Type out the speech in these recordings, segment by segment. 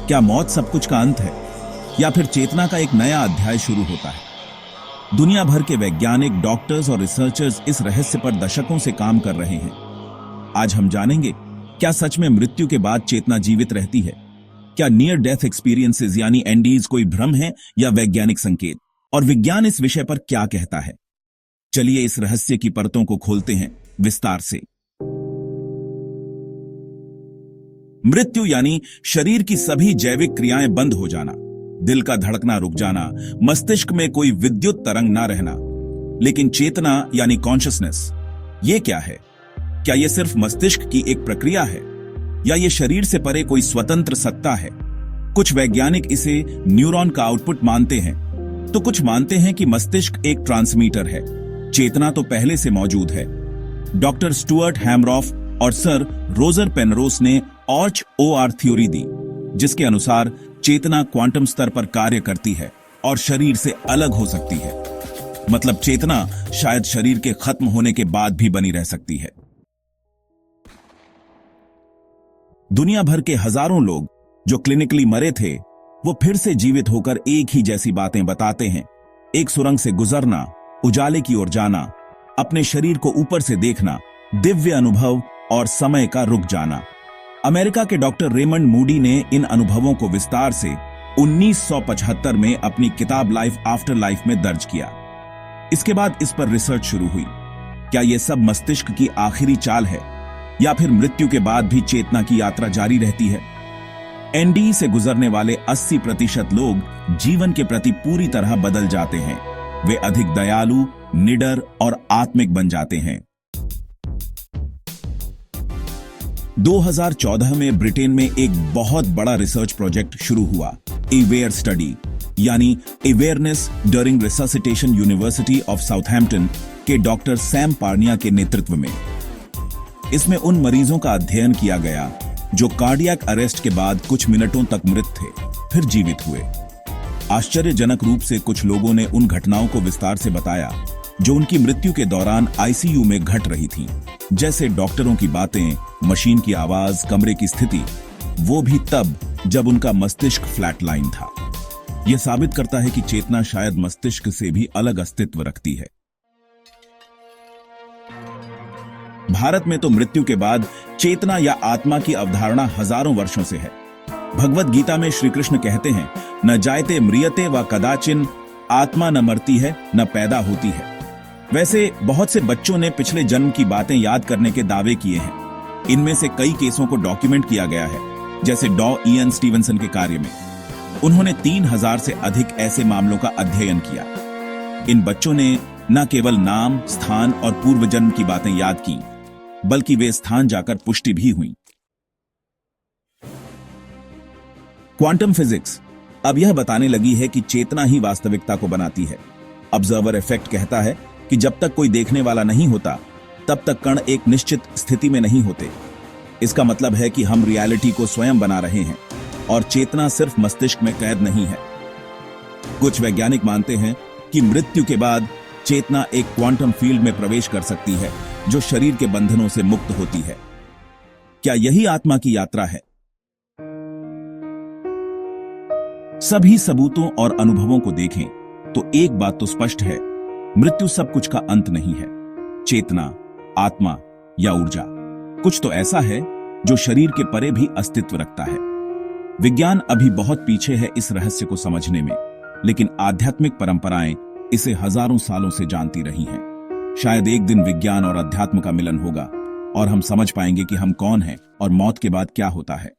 क्या मौत सब कुछ का अंत है या फिर चेतना का एक नया अध्याय शुरू होता है? दुनिया भर के वैज्ञानिक, डॉक्टर्स और रिसर्चर्स इस रहस्य पर दशकों से काम कर रहे हैं। आज हम जानेंगे, क्या सच में मृत्यु के बाद चेतना जीवित रहती है? क्या नियर डेथ एक्सपीरियंसेस यानी एनडीज कोई भ्रम है या वैज्ञानिक संकेत? और विज्ञान इस विषय पर क्या कहता है? चलिए इस रहस्य की परतों को खोलते हैं विस्तार से। मृत्यु यानी शरीर की सभी जैविक क्रियाएं बंद हो जाना, दिल का धड़कना रुक जाना, मस्तिष्क में कोई विद्युत तरंग ना रहना। लेकिन चेतना यानी कॉन्शियसनेस, ये क्या है? क्या यह सिर्फ मस्तिष्क की एक प्रक्रिया है या ये शरीर से परे कोई स्वतंत्र सत्ता है? कुछ वैज्ञानिक इसे न्यूरॉन का आउटपुट मानते हैं, तो कुछ मानते हैं कि मस्तिष्क एक ट्रांसमीटर है। चेतना तो पहले से मौजूद है। डॉक्टर स्टुअर्ट हैमरॉफ और सर रोजर पेनरोस ने OR थ्योरी दी, जिसके अनुसार चेतना क्वांटम स्तर पर कार्य करती है और शरीर से अलग हो सकती है। मतलब चेतना शायद शरीर के खत्म होने के बाद भी बनी रह सकती है। दुनिया भर के हजारों लोग जो क्लिनिकली मरे थे, वो फिर से जीवित होकर एक ही जैसी बातें बताते हैं। एक सुरंग से गुजरना, उजाले की ओर जाना, अपने शरीर को ऊपर से देखना, दिव्य अनुभव और समय का रुक जाना। अमेरिका के डॉक्टर रेमंड मूडी ने इन अनुभवों को विस्तार से 1975 में अपनी किताब लाइफ आफ्टर लाइफ में दर्ज किया। इसके बाद इस पर रिसर्च शुरू हुई। क्या यह सब मस्तिष्क की आखिरी चाल है या फिर मृत्यु के बाद भी चेतना की यात्रा जारी रहती है? एनडी से गुजरने वाले 80% लोग जीवन के प्रति पूरी तरह बदल जाते हैं। वे अधिक दयालु, निडर और आत्मिक बन जाते हैं। 2014 में ब्रिटेन में एक बहुत बड़ा रिसर्च प्रोजेक्ट शुरू हुआ, अवेयर स्टडी यानी awareness during resuscitation, university of Southampton के डॉक्टर सैम पार्निया के नेतृत्व में। इसमें उन मरीजों का अध्ययन किया गया जो कार्डियक अरेस्ट के बाद कुछ मिनटों तक मृत थे, फिर जीवित हुए। आश्चर्यजनक रूप से कुछ लोगों ने उन घटनाओं को विस्तार से बताया जो उनकी मृत्यु के दौरान आईसीयू में घट रही थीं, जैसे डॉक्टरों की बातें, मशीन की आवाज, कमरे की स्थिति, वो भी तब जब उनका मस्तिष्क फ्लैटलाइन था। यह साबित करता है कि चेतना शायद मस्तिष्क से भी अलग अस्तित्व रखती है। भारत में तो मृत्यु के बाद चेतना या आत्मा की अवधारणा हजारों वर्षों से है। भगवत गीता में श्री कृष्ण कहते हैं, न जायते म्रियते व कदाचिन, आत्मा न मरती है न पैदा होती है। वैसे बहुत से बच्चों ने पिछले जन्म की बातें याद करने के दावे किए हैं। इनमें से कई केसों को डॉक्यूमेंट किया गया है, जैसे डॉ इयन स्टीवनसन के कार्य में। उन्होंने 3000 से अधिक ऐसे मामलों का अध्ययन किया। इन बच्चों ने न केवल नाम, स्थान और पूर्व जन्म की बातें याद की, बल्कि वे स्थान जाकर पुष्टि भी हुई। क्वांटम फिजिक्स अब यह बताने लगी है कि चेतना ही वास्तविकता को बनाती है। ऑब्जर्वर इफेक्ट कहता है कि जब तक कोई देखने वाला नहीं होता, तब तक कण एक निश्चित स्थिति में नहीं होते। इसका मतलब है कि हम रियलिटी को स्वयं बना रहे हैं और चेतना सिर्फ मस्तिष्क में कैद नहीं है। कुछ वैज्ञानिक मानते हैं कि मृत्यु के बाद चेतना एक क्वांटम फील्ड में प्रवेश कर सकती है, जो शरीर के बंधनों से मुक्त होती है। क्या यही आत्मा की यात्रा है? सभी सबूतों और अनुभवों को देखें तो एक बात तो स्पष्ट है, मृत्यु सब कुछ का अंत नहीं है। चेतना, आत्मा या ऊर्जा कुछ तो ऐसा है जो शरीर के परे भी अस्तित्व रखता है। विज्ञान अभी बहुत पीछे है इस रहस्य को समझने में, लेकिन आध्यात्मिक परंपराएं इसे हजारों सालों से जानती रही हैं। शायद एक दिन विज्ञान और अध्यात्म का मिलन होगा और हम समझ पाएंगे कि हम कौन हैं और मौत के बाद क्या होता है।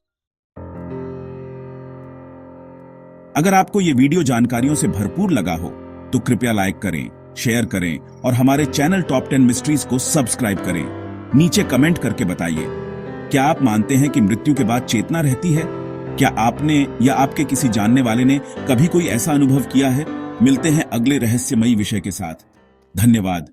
अगर आपको यह वीडियो जानकारियों से भरपूर लगा हो तो कृपया लाइक करें, शेयर करें और हमारे चैनल टॉप 10 मिस्ट्रीज को सब्सक्राइब करें। नीचे कमेंट करके बताइए, क्या आप मानते हैं कि मृत्यु के बाद चेतना रहती है? क्या आपने या आपके किसी जानने वाले ने कभी कोई ऐसा अनुभव किया है? मिलते हैं अगले रहस्यमयी विषय के साथ। धन्यवाद।